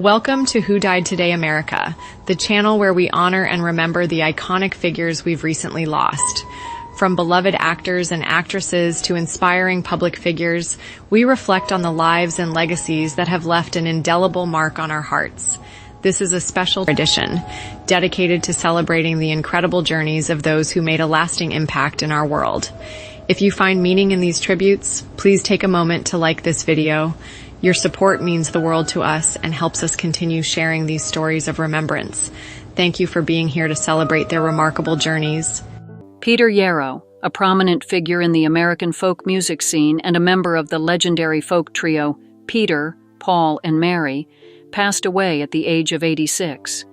Welcome to Who Died Today America, the channel where we honor and remember the iconic figures we've recently lost. From beloved actors and actresses to inspiring public figures, we reflect on the lives and legacies that have left an indelible mark on our hearts. This is a special edition dedicated to celebrating the incredible journeys of those who made a lasting impact in our world. If you find meaning in these tributes, please take a moment to like this video. Your support means the world to us and helps us continue sharing these stories of remembrance. Thank you for being here to celebrate their remarkable journeys. Peter Yarrow, a prominent figure in the American folk music scene and a member of the legendary folk trio Peter, Paul, and Mary, passed away at the age of 86.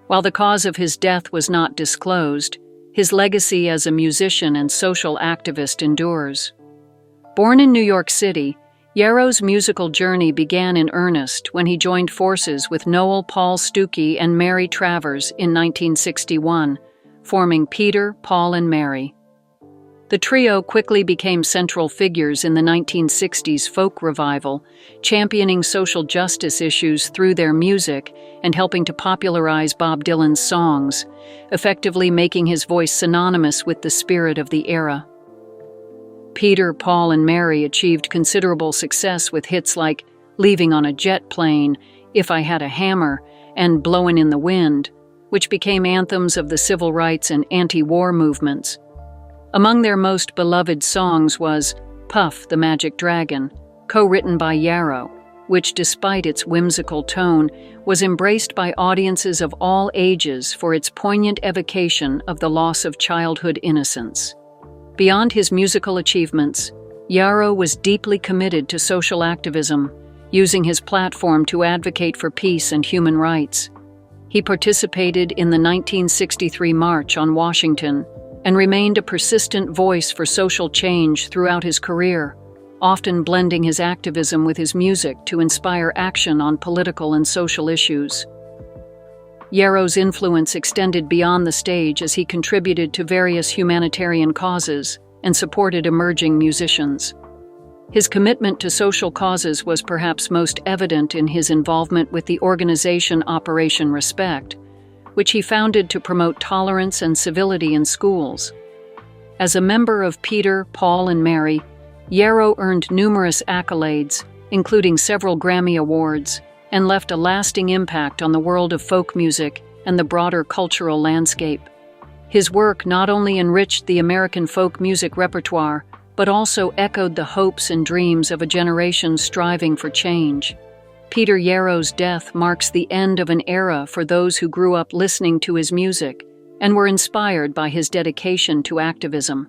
While the cause of his death was not disclosed, his legacy as a musician and social activist endures. Born in New York City, Yarrow's musical journey began in earnest when he joined forces with Noel Paul Stookey and Mary Travers in 1961, forming Peter, Paul, and Mary. The trio quickly became central figures in the 1960s folk revival, championing social justice issues through their music and helping to popularize Bob Dylan's songs, effectively making his voice synonymous with the spirit of the era. Peter, Paul, and Mary achieved considerable success with hits like Leaving on a Jet Plane, If I Had a Hammer, and Blowin' in the Wind, which became anthems of the civil rights and anti-war movements. Among their most beloved songs was Puff the Magic Dragon, co-written by Yarrow, which, despite its whimsical tone, was embraced by audiences of all ages for its poignant evocation of the loss of childhood innocence. Beyond his musical achievements, Yarrow was deeply committed to social activism, using his platform to advocate for peace and human rights. He participated in the 1963 March on Washington and remained a persistent voice for social change throughout his career, often blending his activism with his music to inspire action on political and social issues. Yarrow's influence extended beyond the stage as he contributed to various humanitarian causes and supported emerging musicians. His commitment to social causes was perhaps most evident in his involvement with the organization Operation Respect, which he founded to promote tolerance and civility in schools. As a member of Peter, Paul, and Mary, Yarrow earned numerous accolades, including several Grammy Awards, and left a lasting impact on the world of folk music and the broader cultural landscape. His work not only enriched the American folk music repertoire, but also echoed the hopes and dreams of a generation striving for change. Peter Yarrow's death marks the end of an era for those who grew up listening to his music and were inspired by his dedication to activism.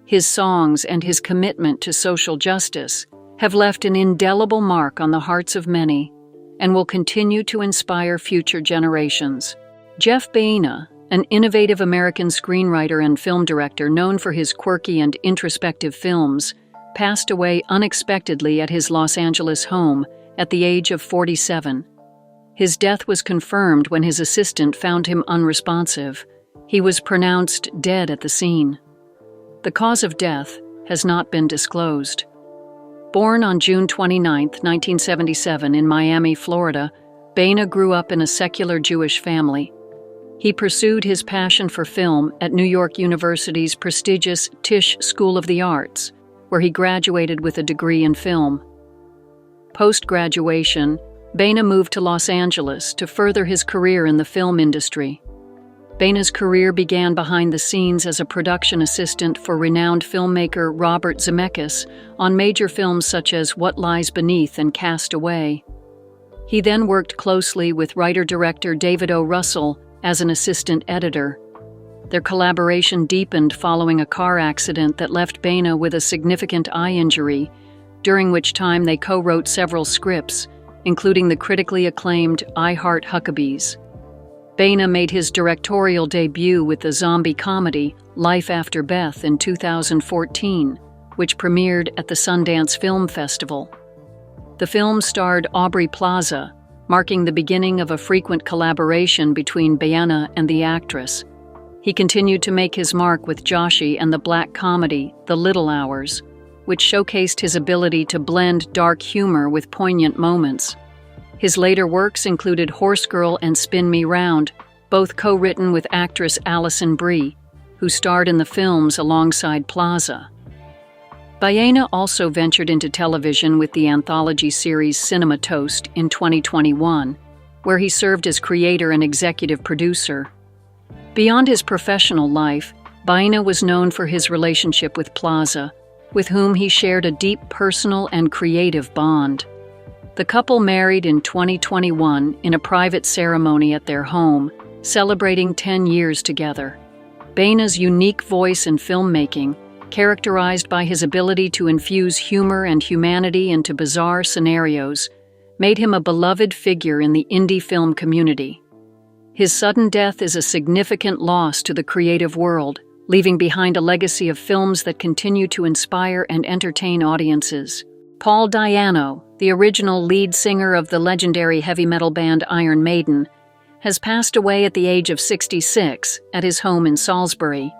His songs and his commitment to social justice have left an indelible mark on the hearts of many and will continue to inspire future generations. Jeff Baena, an innovative American screenwriter and film director known for his quirky and introspective films, passed away unexpectedly at his Los Angeles home at the age of 47. His death was confirmed when his assistant found him unresponsive. He was pronounced dead at the scene. The cause of death has not been disclosed. Born on June 29, 1977 in Miami, Florida, Baena grew up in a secular Jewish family. He pursued his passion for film at New York University's prestigious Tisch School of the Arts, where he graduated with a degree in film. Post-graduation, Baena moved to Los Angeles to further his career in the film industry. Baena's career began behind the scenes as a production assistant for renowned filmmaker Robert Zemeckis on major films such as What Lies Beneath and Cast Away. He then worked closely with writer-director David O. Russell as an assistant editor. Their collaboration deepened following a car accident that left Baena with a significant eye injury, during which time they co-wrote several scripts, including the critically acclaimed I Heart Huckabees. Baena made his directorial debut with the zombie comedy Life After Beth in 2014, which premiered at the Sundance Film Festival. The film starred Aubrey Plaza, marking the beginning of a frequent collaboration between Baena and the actress. He continued to make his mark with Joshi and the black comedy The Little Hours, which showcased his ability to blend dark humor with poignant moments. His later works included Horse Girl and Spin Me Round, both co-written with actress Alison Brie, who starred in the films alongside Plaza. Baena also ventured into television with the anthology series Cinema Toast in 2021, where he served as creator and executive producer. Beyond his professional life, Baena was known for his relationship with Plaza, with whom he shared a deep personal and creative bond. The couple married in 2021 in a private ceremony at their home, celebrating 10 years together. Baena's unique voice in filmmaking, characterized by his ability to infuse humor and humanity into bizarre scenarios, made him a beloved figure in the indie film community. His sudden death is a significant loss to the creative world, leaving behind a legacy of films that continue to inspire and entertain audiences. Paul Di'Anno, the original lead singer of the legendary heavy metal band Iron Maiden, has passed away at the age of 66 at his home in Salisbury.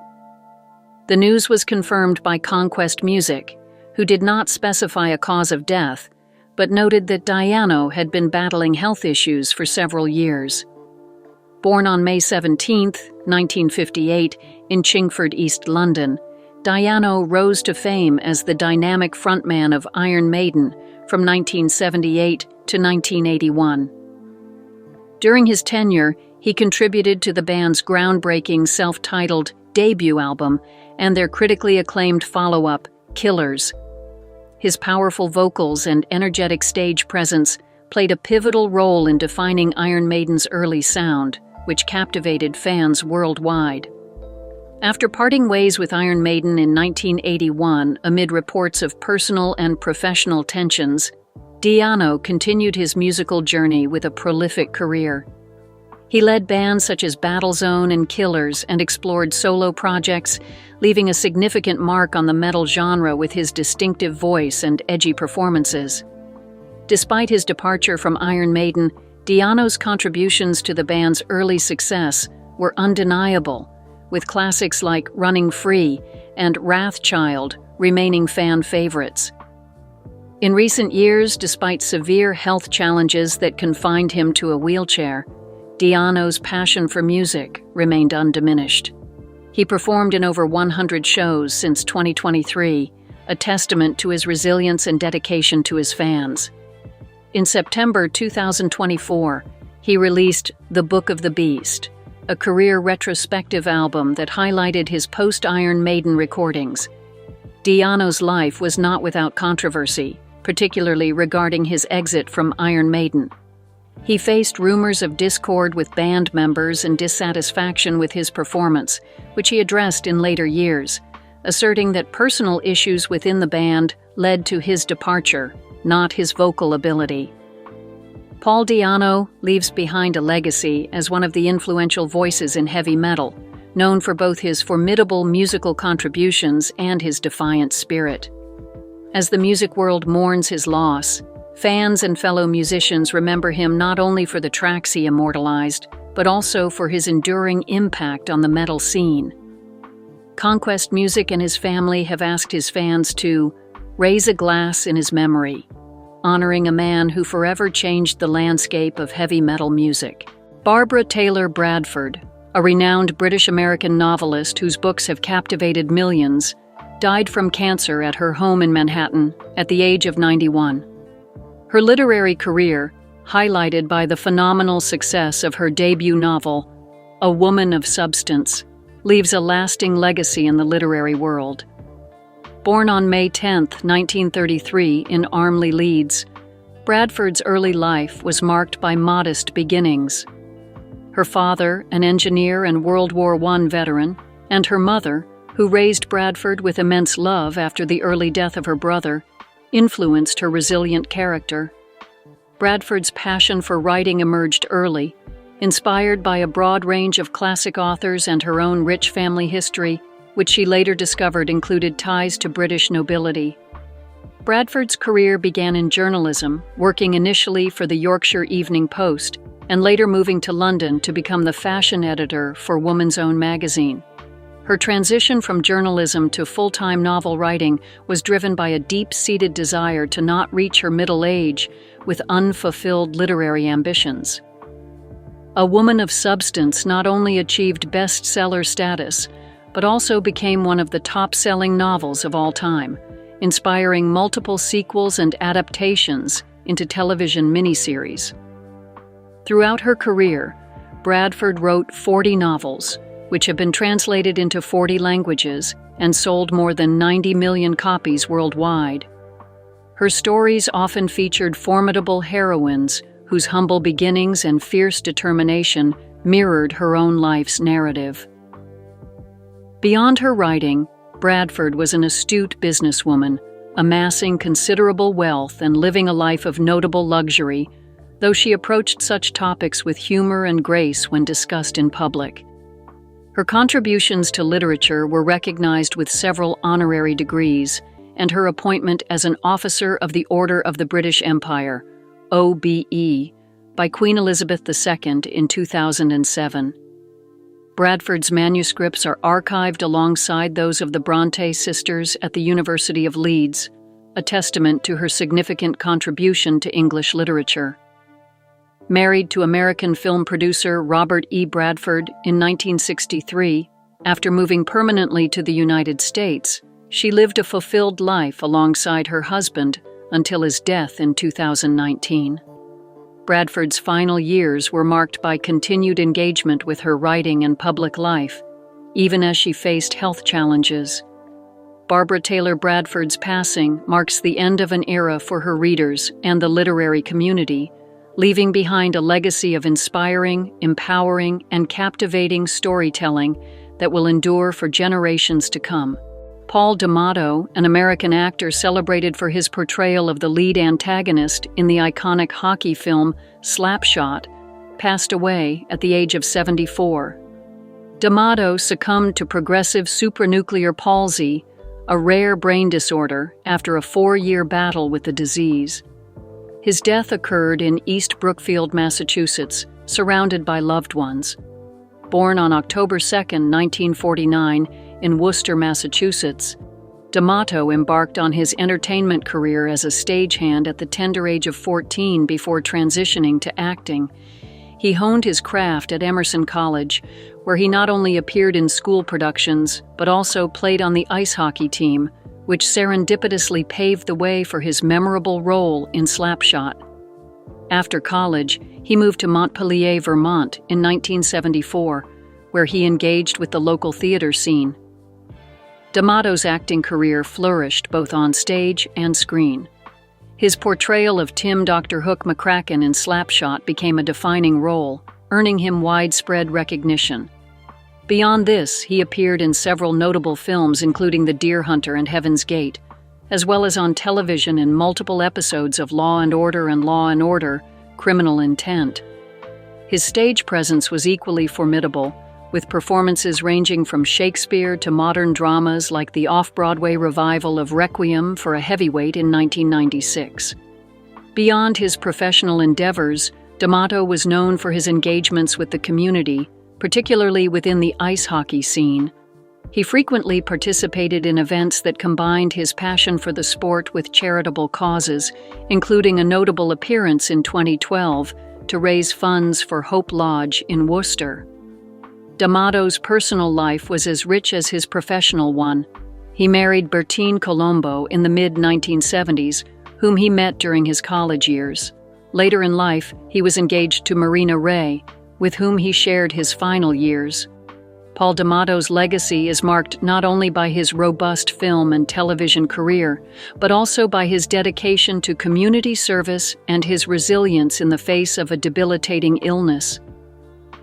The news was confirmed by Conquest Music, who did not specify a cause of death, but noted that Di'Anno had been battling health issues for several years. Born on May 17, 1958, in Chingford, East London, Di'Anno rose to fame as the dynamic frontman of Iron Maiden from 1978 to 1981. During his tenure, he contributed to the band's groundbreaking self-titled debut album and their critically acclaimed follow-up, Killers. His powerful vocals and energetic stage presence played a pivotal role in defining Iron Maiden's early sound, which captivated fans worldwide. After parting ways with Iron Maiden in 1981 amid reports of personal and professional tensions, Di'Anno continued his musical journey with a prolific career. He led bands such as Battlezone and Killers and explored solo projects, leaving a significant mark on the metal genre with his distinctive voice and edgy performances. Despite his departure from Iron Maiden, Di'Anno's contributions to the band's early success were undeniable, with classics like Running Free and Wrathchild remaining fan favorites. In recent years, despite severe health challenges that confined him to a wheelchair, Di'Anno's passion for music remained undiminished. He performed in over 100 shows since 2023, a testament to his resilience and dedication to his fans. In September 2024, he released The Book of the Beast, a career retrospective album that highlighted his post-Iron Maiden recordings. Di'Anno's life was not without controversy, particularly regarding his exit from Iron Maiden. He faced rumors of discord with band members and dissatisfaction with his performance, which he addressed in later years, asserting that personal issues within the band led to his departure, not his vocal ability. Paul Di'Anno leaves behind a legacy as one of the influential voices in heavy metal, known for both his formidable musical contributions and his defiant spirit. As the music world mourns his loss, fans and fellow musicians remember him not only for the tracks he immortalized, but also for his enduring impact on the metal scene. Conquest Music and his family have asked his fans to raise a glass in his memory, honoring a man who forever changed the landscape of heavy metal music. Barbara Taylor Bradford, a renowned British-American novelist whose books have captivated millions, died from cancer at her home in Manhattan at the age of 91. Her literary career, highlighted by the phenomenal success of her debut novel, A Woman of Substance, leaves a lasting legacy in the literary world. Born on May 10, 1933, in Armley, Leeds, Bradford's early life was marked by modest beginnings. Her father, an engineer and World War I veteran, and her mother, who raised Bradford with immense love after the early death of her brother, influenced her resilient character. Bradford's passion for writing emerged early, inspired by a broad range of classic authors and her own rich family history, which she later discovered included ties to British nobility. Bradford's career began in journalism, working initially for the Yorkshire Evening Post, and later moving to London to become the fashion editor for Woman's Own magazine. Her transition from journalism to full-time novel writing was driven by a deep-seated desire to not reach her middle age with unfulfilled literary ambitions. A Woman of Substance not only achieved bestseller status, but also became one of the top-selling novels of all time, inspiring multiple sequels and adaptations into television miniseries. Throughout her career, Bradford wrote 40 novels, which have been translated into 40 languages and sold more than 90 million copies worldwide. Her stories often featured formidable heroines whose humble beginnings and fierce determination mirrored her own life's narrative. Beyond her writing, Bradford was an astute businesswoman, amassing considerable wealth and living a life of notable luxury, though she approached such topics with humor and grace when discussed in public. Her contributions to literature were recognized with several honorary degrees, and her appointment as an Officer of the Order of the British Empire, OBE, by Queen Elizabeth II in 2007. Bradford's manuscripts are archived alongside those of the Bronte sisters at the University of Leeds, a testament to her significant contribution to English literature. Married to American film producer Robert E. Bradford in 1963, after moving permanently to the United States, she lived a fulfilled life alongside her husband until his death in 2019. Bradford's final years were marked by continued engagement with her writing and public life, even as she faced health challenges. Barbara Taylor Bradford's passing marks the end of an era for her readers and the literary community, leaving behind a legacy of inspiring, empowering, and captivating storytelling that will endure for generations to come. Paul D'Amato, an American actor celebrated for his portrayal of the lead antagonist in the iconic hockey film Slapshot, passed away at the age of 74. D'Amato succumbed to progressive supranuclear palsy, a rare brain disorder, after a 4-year battle with the disease. His death occurred in East Brookfield, Massachusetts, surrounded by loved ones. Born on October 2, 1949, in Worcester, Massachusetts, D'Amato embarked on his entertainment career as a stagehand at the tender age of 14 before transitioning to acting. He honed his craft at Emerson College, where he not only appeared in school productions, but also played on the ice hockey team, which serendipitously paved the way for his memorable role in Slapshot. After college, he moved to Montpelier, Vermont in 1974, where he engaged with the local theater scene. D'Amato's acting career flourished both on stage and screen. His portrayal of Tim Dr. Hook McCracken in Slapshot became a defining role, earning him widespread recognition. Beyond this, he appeared in several notable films including The Deer Hunter and Heaven's Gate, as well as on television in multiple episodes of Law & Order and Law & Order: Criminal Intent. His stage presence was equally formidable, with performances ranging from Shakespeare to modern dramas like the off-Broadway revival of Requiem for a Heavyweight in 1996. Beyond his professional endeavors, D'Amato was known for his engagements with the community, particularly within the ice hockey scene. He frequently participated in events that combined his passion for the sport with charitable causes, including a notable appearance in 2012 to raise funds for Hope Lodge in Worcester. D'Amato's personal life was as rich as his professional one. He married Bertine Colombo in the mid-1970s, whom he met during his college years. Later in life, he was engaged to Marina Ray, with whom he shared his final years. Paul D'Amato's legacy is marked not only by his robust film and television career, but also by his dedication to community service and his resilience in the face of a debilitating illness.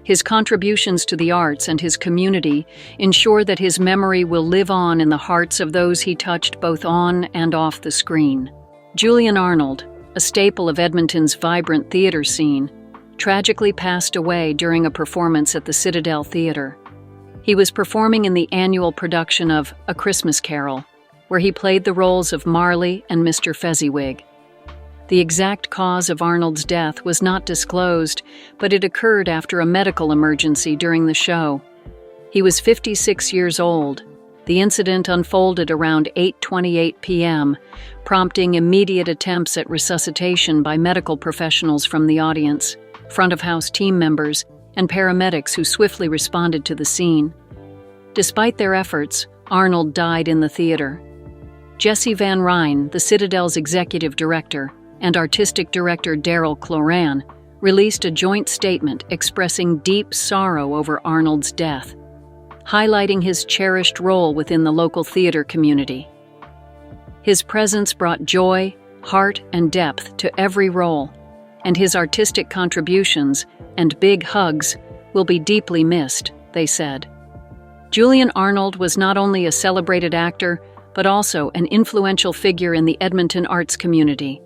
His contributions to the arts and his community ensure that his memory will live on in the hearts of those he touched both on and off the screen. Julian Arnold, a staple of Edmonton's vibrant theater scene, tragically passed away during a performance at the Citadel Theatre. He was performing in the annual production of A Christmas Carol, where he played the roles of Marley and Mr. Fezziwig. The exact cause of Arnold's death was not disclosed, but it occurred after a medical emergency during the show. He was 56 years old. The incident unfolded around 8:28 p.m., prompting immediate attempts at resuscitation by medical professionals from the audience, front-of-house team members, and paramedics who swiftly responded to the scene. Despite their efforts, Arnold died in the theater. Jesse Van Ryn, the Citadel's executive director, and artistic director Daryl Cloran released a joint statement expressing deep sorrow over Arnold's death, highlighting his cherished role within the local theater community. His presence brought joy, heart, and depth to every role, and his artistic contributions and big hugs will be deeply missed, they said. Julian Arnold was not only a celebrated actor, but also an influential figure in the Edmonton arts community.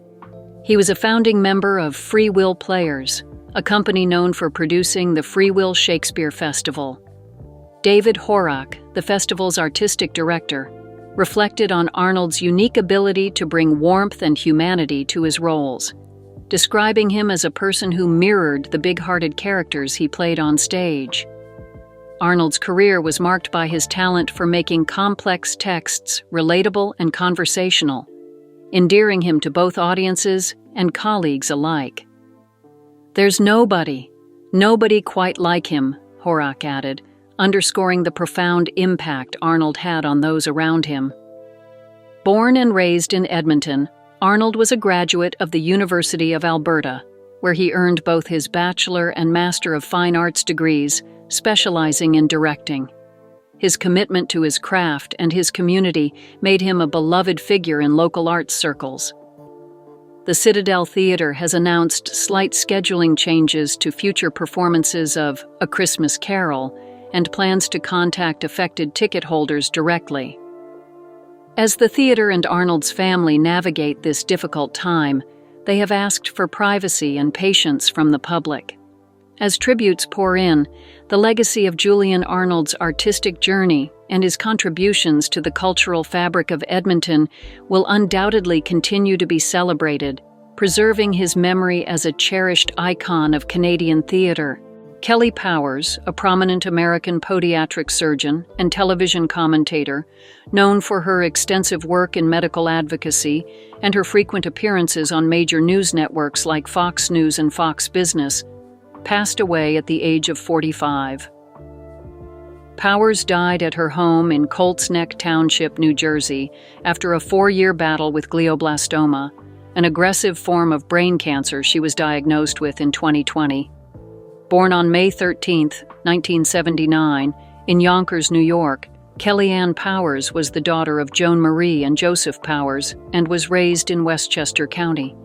He was a founding member of Free Will Players, a company known for producing the Free Will Shakespeare Festival. David Horak, the festival's artistic director, reflected on Arnold's unique ability to bring warmth and humanity to his roles, describing him as a person who mirrored the big-hearted characters he played on stage. Arnold's career was marked by his talent for making complex texts relatable and conversational, endearing him to both audiences and colleagues alike. "There's nobody quite like him," Horak added, underscoring the profound impact Arnold had on those around him. Born and raised in Edmonton, Arnold was a graduate of the University of Alberta, where he earned both his Bachelor and Master of Fine Arts degrees, specializing in directing. His commitment to his craft and his community made him a beloved figure in local arts circles. The Citadel Theatre has announced slight scheduling changes to future performances of A Christmas Carol and plans to contact affected ticket holders directly. As the theater and Arnold's family navigate this difficult time, they have asked for privacy and patience from the public. As tributes pour in, the legacy of Julian Arnold's artistic journey and his contributions to the cultural fabric of Edmonton will undoubtedly continue to be celebrated, preserving his memory as a cherished icon of Canadian theatre. Kelly Powers, a prominent American podiatric surgeon and television commentator, known for her extensive work in medical advocacy and her frequent appearances on major news networks like Fox News and Fox Business, passed away at the age of 45. Powers died at her home in Colts Neck Township, New Jersey, after a 4-year battle with glioblastoma, an aggressive form of brain cancer she was diagnosed with in 2020. Born on May 13, 1979, in Yonkers, New York, Kellyanne Powers was the daughter of Joan Marie and Joseph Powers and was raised in Westchester County.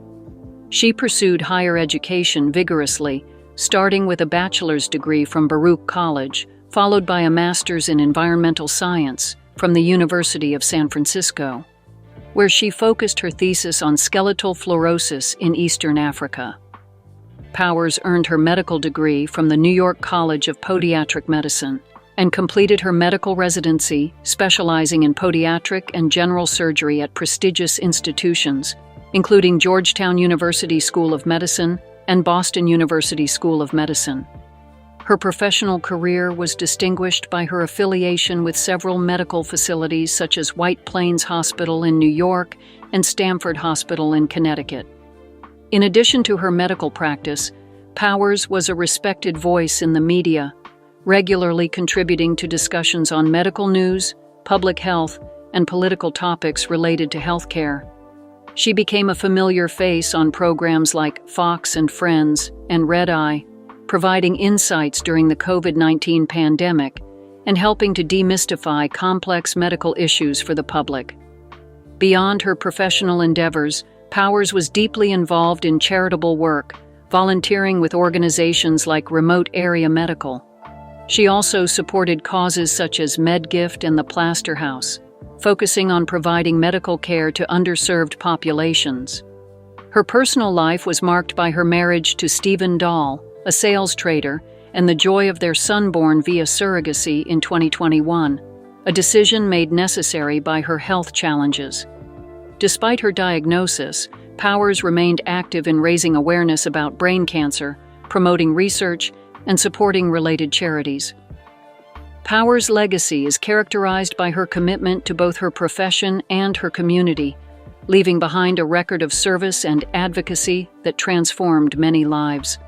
She pursued higher education vigorously, starting with a bachelor's degree from Baruch College, followed by a master's in environmental science from the University of San Francisco, where she focused her thesis on skeletal fluorosis in Eastern Africa. Powers earned her medical degree from the New York College of Podiatric Medicine and completed her medical residency, specializing in podiatric and general surgery at prestigious institutions, including Georgetown University School of Medicine and Boston University School of Medicine. Her professional career was distinguished by her affiliation with several medical facilities such as White Plains Hospital in New York and Stamford Hospital in Connecticut. In addition to her medical practice, Powers was a respected voice in the media, regularly contributing to discussions on medical news, public health, and political topics related to healthcare. She became a familiar face on programs like Fox and Friends and Red Eye, providing insights during the COVID-19 pandemic and helping to demystify complex medical issues for the public. Beyond her professional endeavors, Powers was deeply involved in charitable work, volunteering with organizations like Remote Area Medical. She also supported causes such as MedGift and the Plaster House, focusing on providing medical care to underserved populations. Her personal life was marked by her marriage to Stephen Dahl, a sales trader, and the joy of their son born via surrogacy in 2021, a decision made necessary by her health challenges. Despite her diagnosis, Powers remained active in raising awareness about brain cancer, promoting research, and supporting related charities. Power's legacy is characterized by her commitment to both her profession and her community, leaving behind a record of service and advocacy that transformed many lives.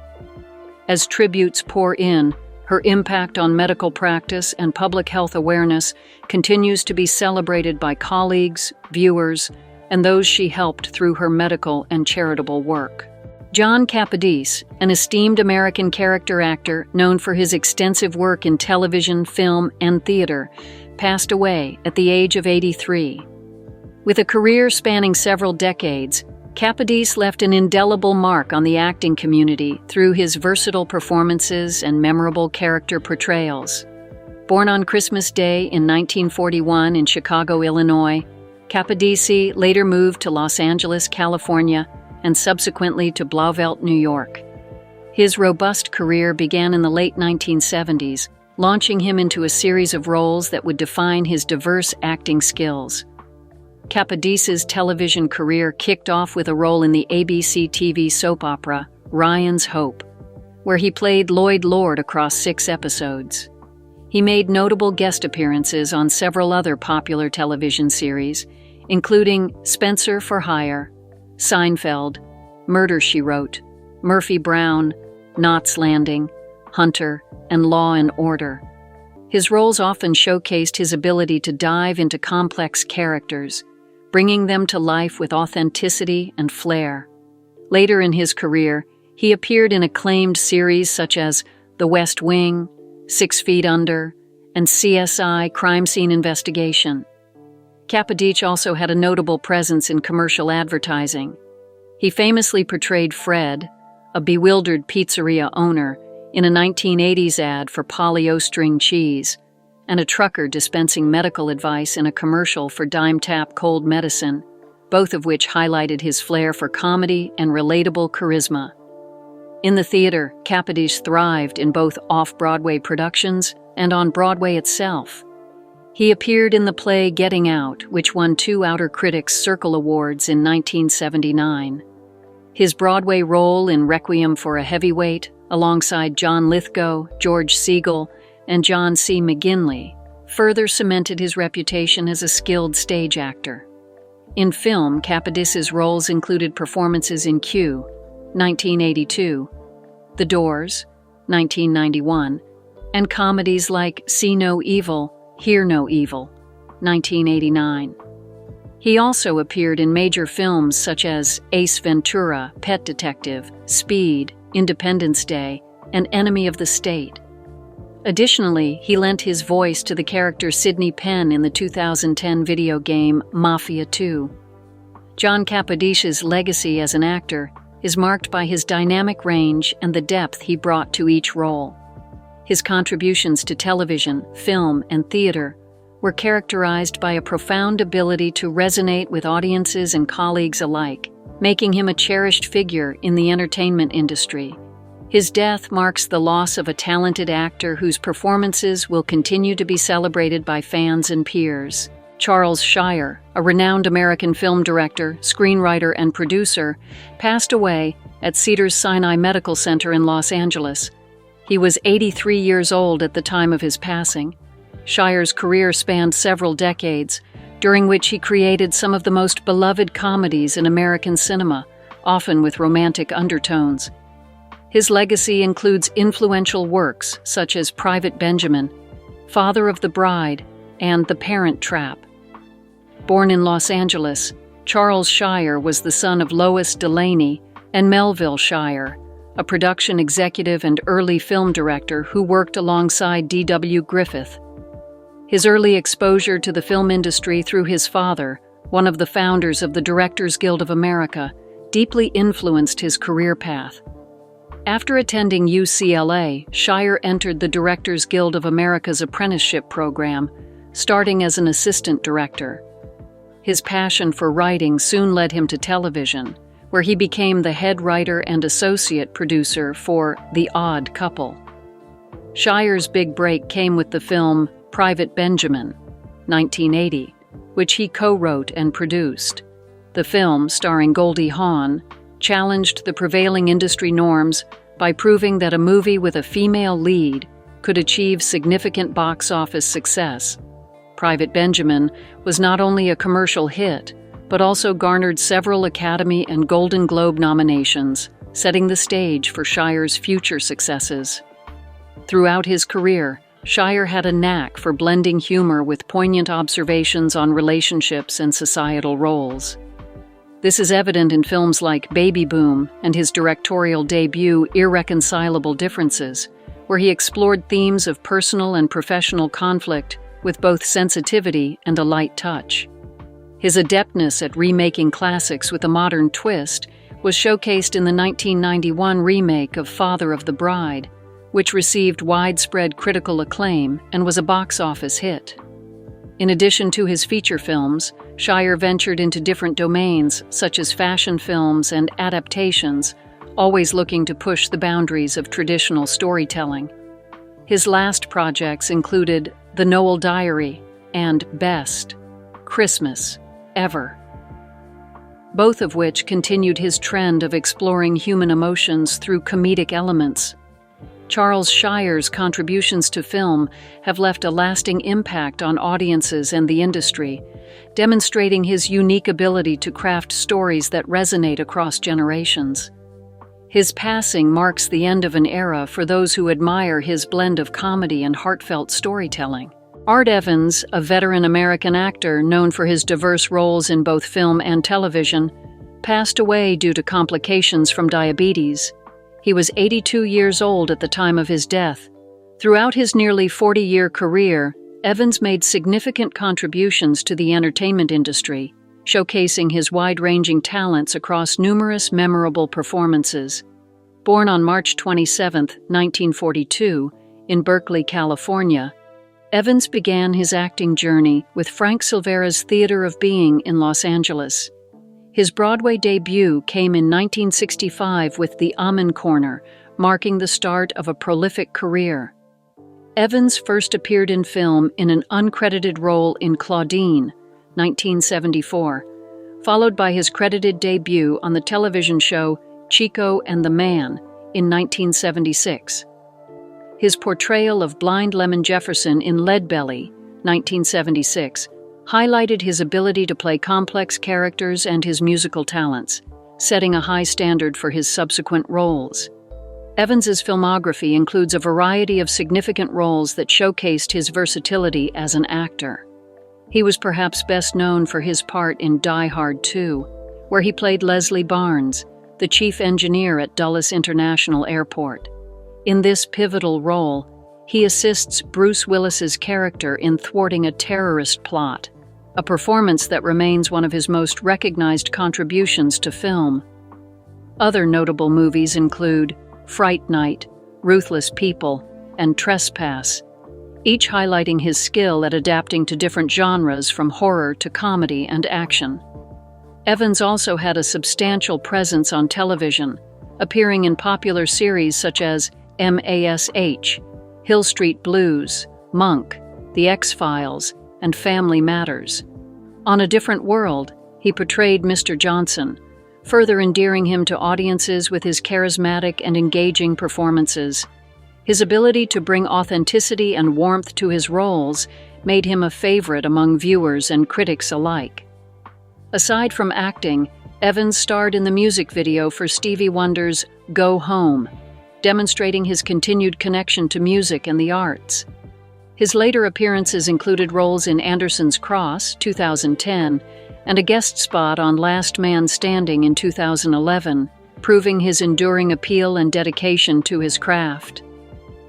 As tributes pour in, her impact on medical practice and public health awareness continues to be celebrated by colleagues, viewers, and those she helped through her medical and charitable work. John Capodice, an esteemed American character actor known for his extensive work in television, film, and theater, passed away at the age of 83. With a career spanning several decades, Capodice left an indelible mark on the acting community through his versatile performances and memorable character portrayals. Born on Christmas Day in 1941 in Chicago, Illinois, Capodice later moved to Los Angeles, California, and subsequently to Blauvelt, New York. His robust career began in the late 1970s, launching him into a series of roles that would define his diverse acting skills. Capodice's television career kicked off with a role in the ABC TV soap opera, Ryan's Hope, where he played Lloyd Lord across 6 episodes. He made notable guest appearances on several other popular television series, including Spencer for Hire, Seinfeld, Murder, She Wrote, Murphy Brown, Knots Landing, Hunter, and Law and Order. His roles often showcased his ability to dive into complex characters, bringing them to life with authenticity and flair. Later in his career, he appeared in acclaimed series such as The West Wing, 6 Feet Under, and CSI: Crime Scene Investigation. Capodice also had a notable presence in commercial advertising. He famously portrayed Fred, a bewildered pizzeria owner, in a 1980s ad for Polly-O-String cheese, and a trucker dispensing medical advice in a commercial for Dime Tap cold medicine, both of which highlighted his flair for comedy and relatable charisma. In the theater, Capodice thrived in both off-Broadway productions and on Broadway itself. He appeared in the play Getting Out, which won 2 Outer Critics Circle Awards in 1979. His Broadway role in Requiem for a Heavyweight, alongside John Lithgow, George Segal, and John C. McGinley, further cemented his reputation as a skilled stage actor. In film, Capodice's roles included performances in Q, 1982, The Doors, 1991, and comedies like See No Evil, Hear No Evil, 1989. He also appeared in major films such as Ace Ventura, Pet Detective, Speed, Independence Day, and Enemy of the State. Additionally, he lent his voice to the character Sidney Penn in the 2010 video game Mafia 2. John Capodice's legacy as an actor is marked by his dynamic range and the depth he brought to each role. His contributions to television, film, and theater were characterized by a profound ability to resonate with audiences and colleagues alike, making him a cherished figure in the entertainment industry. His death marks the loss of a talented actor whose performances will continue to be celebrated by fans and peers. Charles Shire, a renowned American film director, screenwriter, and producer, passed away at Cedars-Sinai Medical Center in Los Angeles. He was 83 years old at the time of his passing. Shire's career spanned several decades, during which he created some of the most beloved comedies in American cinema, often with romantic undertones. His legacy includes influential works such as Private Benjamin, Father of the Bride, and The Parent Trap. Born in Los Angeles, Charles Shire was the son of Lois Delaney and Melville Shire, a production executive and early film director who worked alongside D.W. Griffith. His early exposure to the film industry through his father, one of the founders of the Directors Guild of America, deeply influenced his career path. After attending UCLA, Shire entered the Directors Guild of America's apprenticeship program, starting as an assistant director. His passion for writing soon led him to television, where he became the head writer and associate producer for The Odd Couple. Shire's big break came with the film Private Benjamin, 1980, which he co-wrote and produced. The film, starring Goldie Hawn, challenged the prevailing industry norms by proving that a movie with a female lead could achieve significant box office success. Private Benjamin was not only a commercial hit, but also garnered several Academy and Golden Globe nominations, setting the stage for Shire's future successes. Throughout his career, Shire had a knack for blending humor with poignant observations on relationships and societal roles. This is evident in films like Baby Boom and his directorial debut Irreconcilable Differences, where he explored themes of personal and professional conflict with both sensitivity and a light touch. His adeptness at remaking classics with a modern twist was showcased in the 1991 remake of Father of the Bride, which received widespread critical acclaim and was a box office hit. In addition to his feature films, Shire ventured into different domains such as fashion films and adaptations, always looking to push the boundaries of traditional storytelling. His last projects included The Noel Diary and Best, Christmas, Ever, both of which continued his trend of exploring human emotions through comedic elements. Charles Shire's contributions to film have left a lasting impact on audiences and the industry, demonstrating his unique ability to craft stories that resonate across generations. His passing marks the end of an era for those who admire his blend of comedy and heartfelt storytelling. Art Evans, a veteran American actor known for his diverse roles in both film and television, passed away due to complications from diabetes. He was 82 years old at the time of his death. Throughout his nearly 40-year career, Evans made significant contributions to the entertainment industry, showcasing his wide-ranging talents across numerous memorable performances. Born on March 27, 1942, in Berkeley, California, Evans began his acting journey with Frank Silvera's Theater of Being in Los Angeles. His Broadway debut came in 1965 with The Amen Corner, marking the start of a prolific career. Evans first appeared in film in an uncredited role in Claudine, 1974, followed by his credited debut on the television show Chico and the Man in 1976. His portrayal of Blind Lemon Jefferson in Leadbelly, 1976, highlighted his ability to play complex characters and his musical talents, setting a high standard for his subsequent roles. Evans's filmography includes a variety of significant roles that showcased his versatility as an actor. He was perhaps best known for his part in Die Hard 2, where he played Leslie Barnes, the chief engineer at Dulles International Airport. In this pivotal role, he assists Bruce Willis's character in thwarting a terrorist plot, a performance that remains one of his most recognized contributions to film. Other notable movies include Fright Night, Ruthless People, and Trespass, each highlighting his skill at adapting to different genres from horror to comedy and action. Evans also had a substantial presence on television, appearing in popular series such as MASH, Hill Street Blues, Monk, The X-Files, and Family Matters. On A Different World, he portrayed Mr. Johnson, further endearing him to audiences with his charismatic and engaging performances. His ability to bring authenticity and warmth to his roles made him a favorite among viewers and critics alike. Aside from acting, Evans starred in the music video for Stevie Wonder's Go Home, demonstrating his continued connection to music and the arts. His later appearances included roles in Anderson's Cross, 2010, and a guest spot on Last Man Standing in 2011, proving his enduring appeal and dedication to his craft.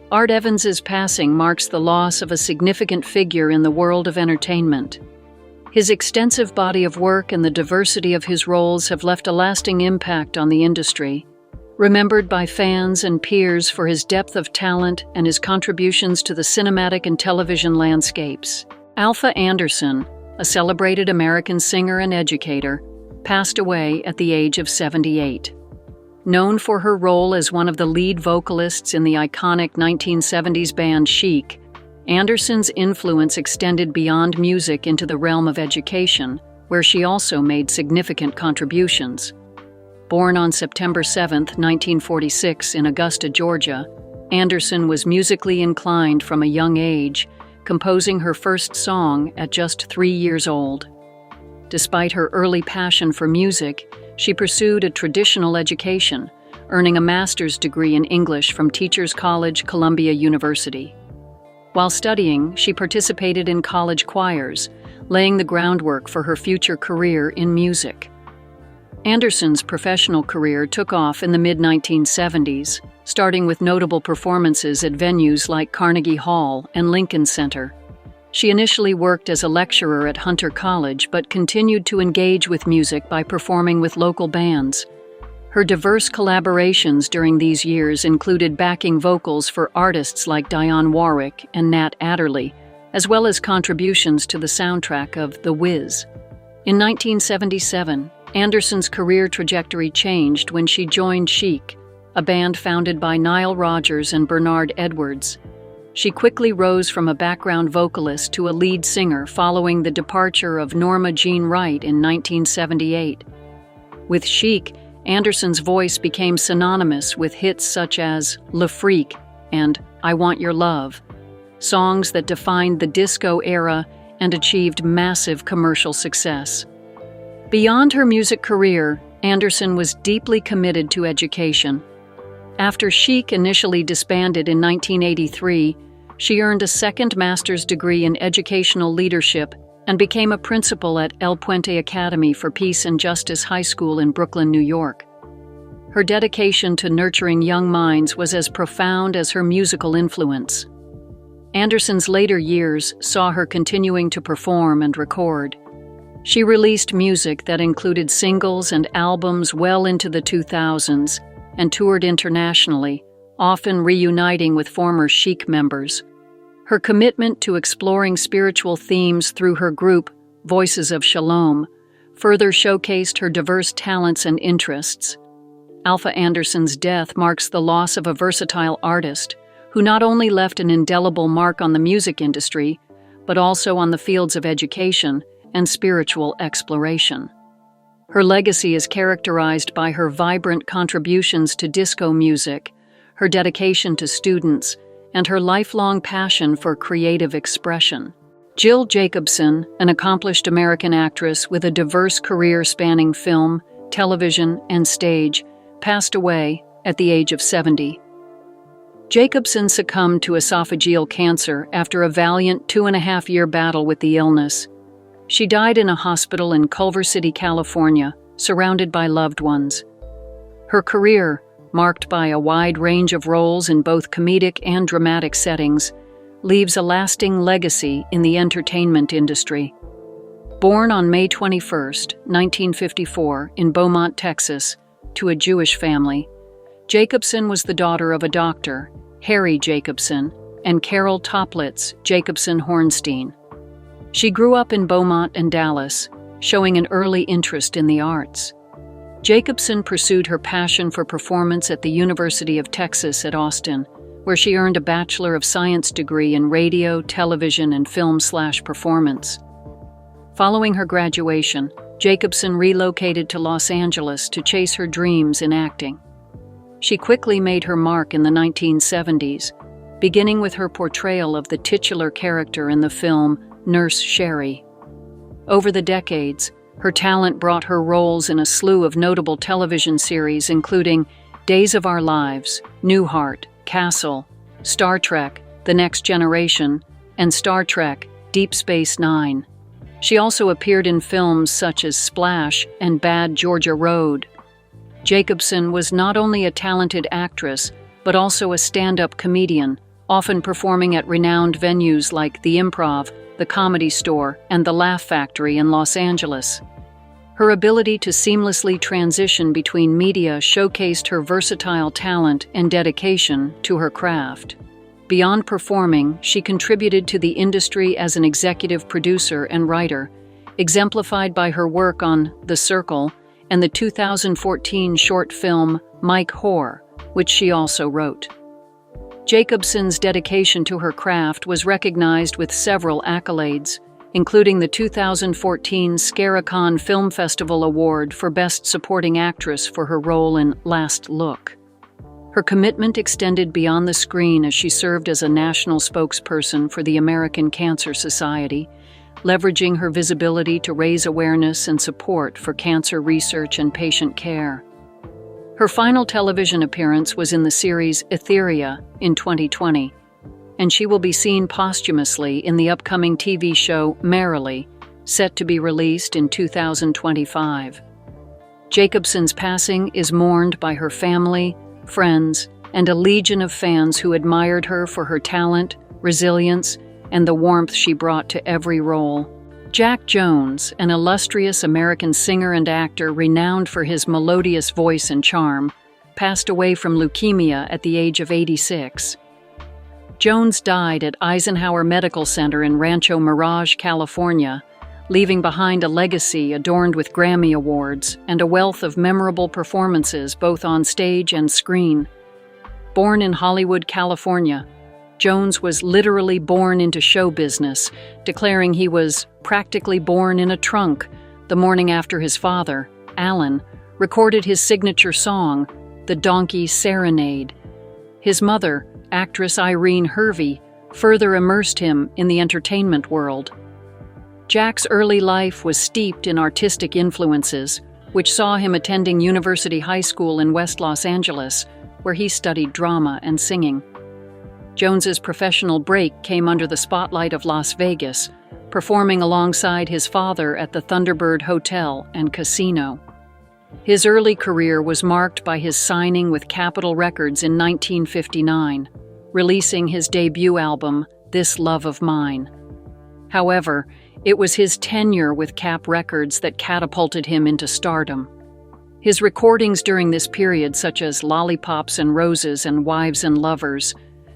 Art Evans's passing marks the loss of a significant figure in the world of entertainment. His extensive body of work and the diversity of his roles have left a lasting impact on the industry. Remembered by fans and peers for his depth of talent and his contributions to the cinematic and television landscapes. Alpha Anderson, a celebrated American singer and educator, passed away at the age of 78. Known for her role as one of the lead vocalists in the iconic 1970s band Chic, Anderson's influence extended beyond music into the realm of education, where she also made significant contributions. Born on September 7, 1946 in Augusta, Georgia, Anderson was musically inclined from a young age, composing her first song at just 3 years old. Despite her early passion for music, she pursued a traditional education, earning a master's degree in English from Teachers College, Columbia University. While studying, she participated in college choirs, laying the groundwork for her future career in music. Anderson's professional career took off in the mid-1970s, starting with notable performances at venues like Carnegie Hall and Lincoln Center. She initially worked as a lecturer at Hunter College but continued to engage with music by performing with local bands. Her diverse collaborations during these years included backing vocals for artists like Dionne Warwick and Nat Adderley, as well as contributions to the soundtrack of The Wiz. In 1977, Anderson's career trajectory changed when she joined Chic, a band founded by Nile Rodgers and Bernard Edwards. She quickly rose from a background vocalist to a lead singer following the departure of Norma Jean Wright in 1978. With Chic, Anderson's voice became synonymous with hits such as Le Freak and I Want Your Love, songs that defined the disco era and achieved massive commercial success. Beyond her music career, Anderson was deeply committed to education. After Chic initially disbanded in 1983, she earned a second master's degree in educational leadership and became a principal at El Puente Academy for Peace and Justice High School in Brooklyn, New York. Her dedication to nurturing young minds was as profound as her musical influence. Anderson's later years saw her continuing to perform and record. She released music that included singles and albums well into the 2000s and toured internationally, often reuniting with former Chic members. Her commitment to exploring spiritual themes through her group, Voices of Shalom, further showcased her diverse talents and interests. Alpha Anderson's death marks the loss of a versatile artist who not only left an indelible mark on the music industry, but also on the fields of education and spiritual exploration. Her legacy is characterized by her vibrant contributions to disco music, her dedication to students, and her lifelong passion for creative expression. Jill Jacobson, an accomplished American actress with a diverse career spanning film, television, and stage, passed away at the age of 70. Jacobson succumbed to esophageal cancer after a valiant 2.5-year battle with the illness. She died in a hospital in Culver City, California, surrounded by loved ones. Her career, marked by a wide range of roles in both comedic and dramatic settings, leaves a lasting legacy in the entertainment industry. Born on May 21, 1954, in Beaumont, Texas, to a Jewish family, Jacobson was the daughter of a doctor, Harry Jacobson, and Carol Toplitz Jacobson Hornstein. She grew up in Beaumont and Dallas, showing an early interest in the arts. Jacobson pursued her passion for performance at the University of Texas at Austin, where she earned a Bachelor of Science degree in radio, television, and film/performance. Following her graduation, Jacobson relocated to Los Angeles to chase her dreams in acting. She quickly made her mark in the 1970s, beginning with her portrayal of the titular character in the film Nurse Sherry. Over the decades, her talent brought her roles in a slew of notable television series including Days of Our Lives, Newhart, Castle, Star Trek, The Next Generation, and Star Trek, Deep Space Nine. She also appeared in films such as Splash and Bad Georgia Road. Jacobson was not only a talented actress, but also a stand-up comedian, often performing at renowned venues like The Improv, the Comedy Store, and the Laugh Factory in Los Angeles. Her ability to seamlessly transition between media showcased her versatile talent and dedication to her craft. Beyond performing, she contributed to the industry as an executive producer and writer, exemplified by her work on The Circle and the 2014 short film Mike Hoare, which she also wrote. Jacobson's dedication to her craft was recognized with several accolades, including the 2014 Scaricon Film Festival Award for Best Supporting Actress for her role in Last Look. Her commitment extended beyond the screen as she served as a national spokesperson for the American Cancer Society, leveraging her visibility to raise awareness and support for cancer research and patient care. Her final television appearance was in the series Etheria in 2020, and she will be seen posthumously in the upcoming TV show Merrily, set to be released in 2025. Jacobson's passing is mourned by her family, friends, and a legion of fans who admired her for her talent, resilience, and the warmth she brought to every role. Jack Jones, an illustrious American singer and actor renowned for his melodious voice and charm, passed away from leukemia at the age of 86. Jones died at Eisenhower Medical Center in Rancho Mirage, California, leaving behind a legacy adorned with Grammy Awards and a wealth of memorable performances both on stage and screen. Born in Hollywood, California, Jones was literally born into show business, declaring he was practically born in a trunk the morning after his father, Alan, recorded his signature song, The Donkey Serenade. His mother, actress Irene Hervey, further immersed him in the entertainment world. Jack's early life was steeped in artistic influences, which saw him attending University High School in West Los Angeles, where he studied drama and singing. Jones's professional break came under the spotlight of Las Vegas, performing alongside his father at the Thunderbird Hotel and Casino. His early career was marked by his signing with Capitol Records in 1959, releasing his debut album, This Love of Mine. However, it was his tenure with Cap Records that catapulted him into stardom. His recordings during this period, such as Lollipops and Roses and Wives and Lovers,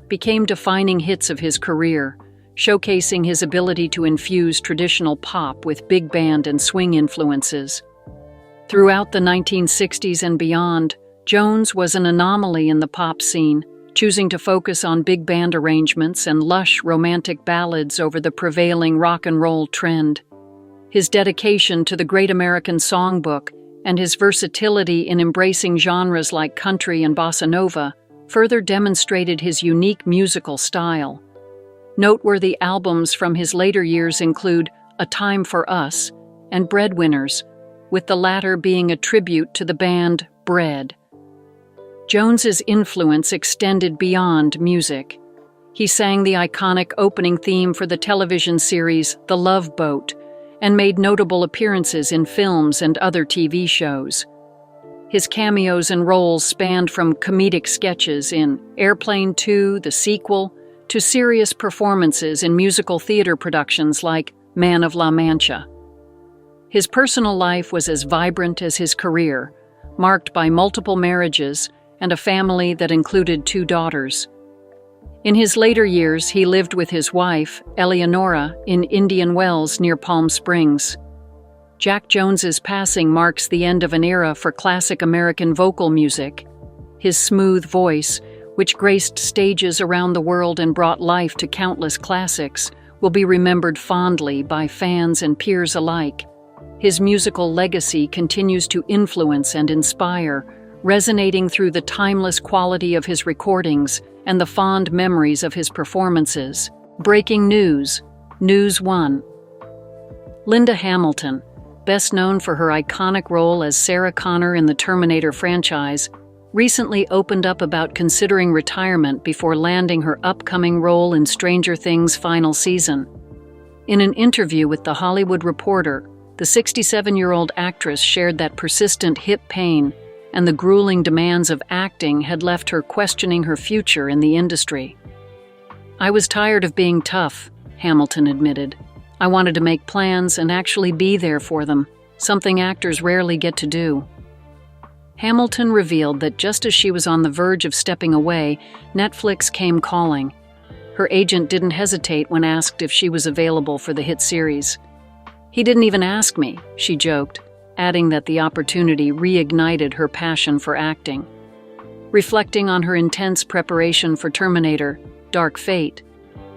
became defining hits of his career, showcasing his ability to infuse traditional pop with big band and swing influences. Throughout the 1960s and beyond, Jones was an anomaly in the pop scene, choosing to focus on big band arrangements and lush romantic ballads over the prevailing rock and roll trend. His dedication to the Great American Songbook and his versatility in embracing genres like country and bossa nova further demonstrated his unique musical style. Noteworthy albums from his later years include A Time for Us and Breadwinners, with the latter being a tribute to the band Bread. Jones's influence extended beyond music. He sang the iconic opening theme for the television series The Love Boat and made notable appearances in films and other TV shows. His cameos and roles spanned from comedic sketches in Airplane 2, the sequel, to serious performances in musical theater productions like Man of La Mancha. His personal life was as vibrant as his career, marked by multiple marriages and a family that included 2 daughters. In his later years, he lived with his wife, Eleonora, in Indian Wells near Palm Springs. Jack Jones's passing marks the end of an era for classic American vocal music. His smooth voice, which graced stages around the world and brought life to countless classics, will be remembered fondly by fans and peers alike. His musical legacy continues to influence and inspire, resonating through the timeless quality of his recordings and the fond memories of his performances. Breaking news. News 1. Linda Hamilton, best known for her iconic role as Sarah Connor in the Terminator franchise, recently opened up about considering retirement before landing her upcoming role in Stranger Things' final season. In an interview with The Hollywood Reporter, the 67-year-old actress shared that persistent hip pain and the grueling demands of acting had left her questioning her future in the industry. "I was tired of being tough," Hamilton admitted. "I wanted to make plans and actually be there for them, something actors rarely get to do." Hamilton revealed that just as she was on the verge of stepping away, Netflix came calling. Her agent didn't hesitate when asked if she was available for the hit series. "He didn't even ask me," she joked, adding that the opportunity reignited her passion for acting. Reflecting on her intense preparation for Terminator, Dark Fate,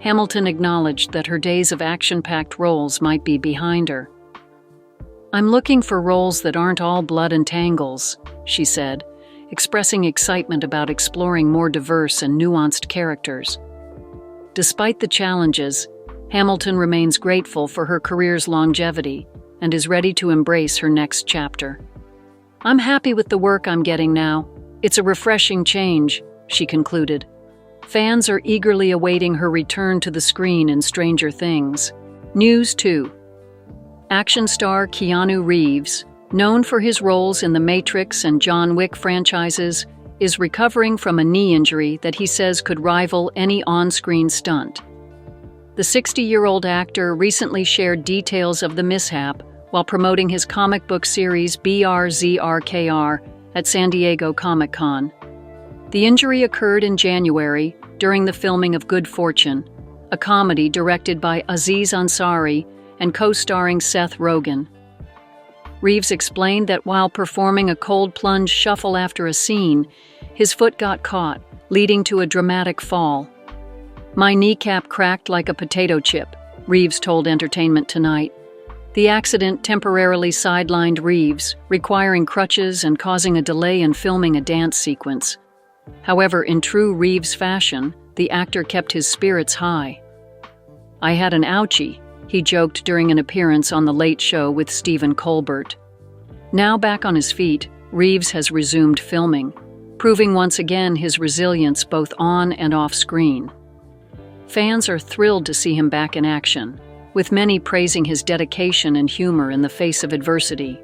Hamilton acknowledged that her days of action-packed roles might be behind her. "I'm looking for roles that aren't all blood and tangles," she said, expressing excitement about exploring more diverse and nuanced characters. Despite the challenges, Hamilton remains grateful for her career's longevity and is ready to embrace her next chapter. "I'm happy with the work I'm getting now. It's a refreshing change," she concluded. Fans are eagerly awaiting her return to the screen in Stranger Things. News 2. Action star Keanu Reeves, known for his roles in the Matrix and John Wick franchises, is recovering from a knee injury that he says could rival any on-screen stunt. The 60-year-old actor recently shared details of the mishap while promoting his comic book series BRZRKR at San Diego Comic-Con. The injury occurred in January during the filming of Good Fortune, a comedy directed by Aziz Ansari and co-starring Seth Rogen. Reeves explained that while performing a cold plunge shuffle after a scene, his foot got caught, leading to a dramatic fall. "My kneecap cracked like a potato chip," Reeves told Entertainment Tonight. The accident temporarily sidelined Reeves, requiring crutches and causing a delay in filming a dance sequence. However, in true Reeves fashion, the actor kept his spirits high. "I had an ouchie," he joked during an appearance on The Late Show with Stephen Colbert. Now back on his feet, Reeves has resumed filming, proving once again his resilience both on and off screen. Fans are thrilled to see him back in action, with many praising his dedication and humor in the face of adversity.